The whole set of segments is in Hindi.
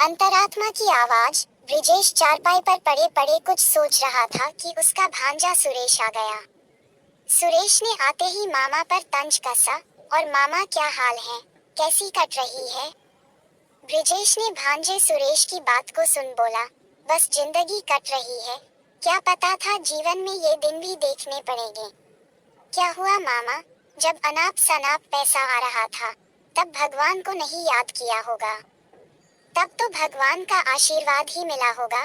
अंतरात्मा की आवाज। ब्रिजेश चारपाई पर पड़े पड़े कुछ सोच रहा था कि उसका भांजा सुरेश आ गया। सुरेश ने आते ही मामा पर तंज कसा, और मामा क्या हाल है, कैसी कट रही है। ब्रिजेश ने भांजे सुरेश की बात को सुन बोला, बस जिंदगी कट रही है, क्या पता था जीवन में ये दिन भी देखने पड़ेंगे। क्या हुआ मामा, जब अनाप शनाप पैसा आ रहा था तब भगवान को नहीं याद किया होगा? तब तो भगवान का आशीर्वाद ही मिला होगा।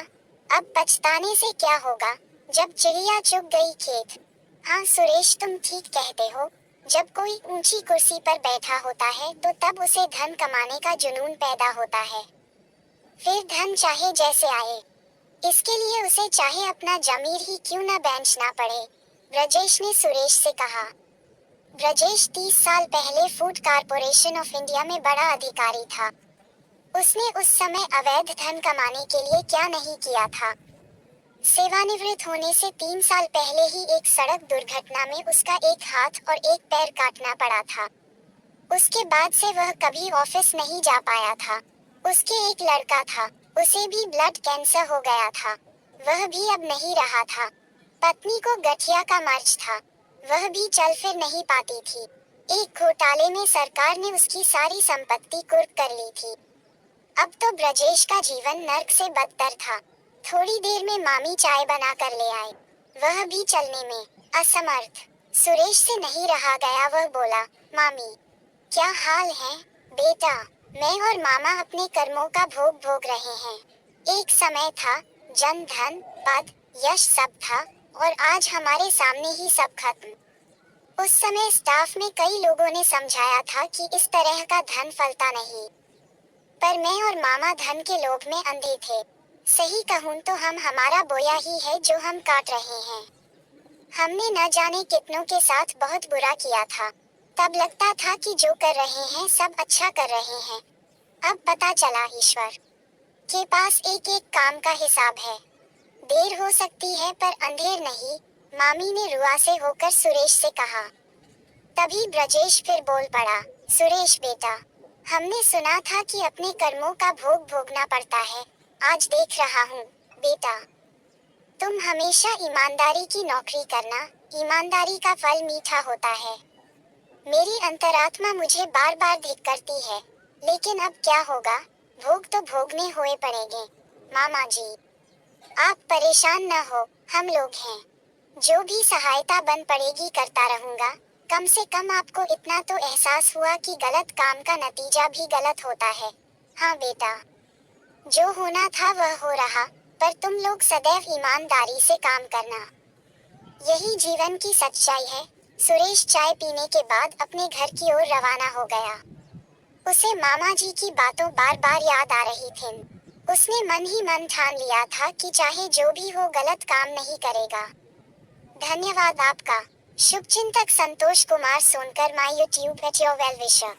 अब पछताने से क्या होगा, जब चिड़िया चुग गई खेत। हाँ सुरेश, तुम ठीक कहते हो। जब कोई ऊंची कुर्सी पर बैठा होता है तो तब उसे धन कमाने का जुनून पैदा होता है। फिर धन चाहे जैसे आए, इसके लिए उसे चाहे अपना जमीर ही क्यों न बेचना पड़े। ब्रजेश ने सुरेश से कहा। ब्रजेश 30 साल पहले फूड कारपोरेशन ऑफ इंडिया में बड़ा अधिकारी था। उसने उस समय अवैध धन कमाने के लिए क्या नहीं किया था। सेवानिवृत्त होने से 3 साल पहले ही एक सड़क दुर्घटना में उसका एक हाथ और एक पैर काटना पड़ा था। उसके बाद से वह कभी ऑफिस नहीं जा पाया था। उसके एक लड़का था, उसे भी ब्लड कैंसर हो गया था, वह भी अब नहीं रहा था। पत्नी को गठिया का मर्ज था, वह भी चल फिर नहीं पाती थी। एक घोटाले में सरकार ने उसकी सारी संपत्ति कुर्क कर ली थी। अब तो ब्रजेश का जीवन नर्क से बदतर था। थोड़ी देर में मामी चाय बना कर ले आए, वह भी चलने में असमर्थ। सुरेश से नहीं रहा गया, वह बोला, मामी क्या हाल है बेटा। मैं और मामा अपने कर्मों का भोग भोग रहे हैं। एक समय था, जन धन पद यश सब था, और आज हमारे सामने ही सब खत्म। उस समय स्टाफ में कई लोगों ने समझाया था कि इस तरह का धन फलता नहीं, पर मैं और मामा धन के लोभ में अंधे थे। सही कहूँ तो हम हमारा बोया ही है जो हम काट रहे हैं। हमने न जाने कितनों के साथ बहुत बुरा किया था। तब लगता था कि जो कर रहे हैं सब अच्छा कर रहे हैं। अब पता चला ईश्वर के पास एक एक काम का हिसाब है। देर हो सकती है पर अंधेर नहीं, मामी ने रुआ से होकर सुरेश से कहा। तभी ब्रजेश फिर बोल पड़ा, सुरेश बेटा, हमने सुना था कि अपने कर्मों का भोग भोगना पड़ता है। आज देख रहा हूँ बेटा, तुम हमेशा ईमानदारी की नौकरी करना, ईमानदारी का फल मीठा होता है। मेरी अंतरात्मा मुझे बार बार धिक्कारती है, लेकिन अब क्या होगा, भोग तो भोगने हुए पड़ेंगे। मामा जी, आप परेशान न हो, हम लोग हैं। जो भी सहायता बन पड़ेगी करता रहूंगा। कम से कम आपको इतना तो एहसास हुआ कि गलत काम का नतीजा भी गलत होता है। हाँ बेटा, जो होना था वह हो रहा, पर तुम लोग सदैव ईमानदारी से काम करना, यही जीवन की सच्चाई है। सुरेश चाय पीने के बाद अपने घर की ओर रवाना हो गया। उसे मामा जी की बातों बार बार याद आ रही थीं। उसने मन ही मन ठान लिया था कि चाहे जो भी हो गलत काम नहीं करेगा। धन्यवाद आपका। शुभचिंतक Santosh Kumar Sonkar, my YouTube at your well विशर।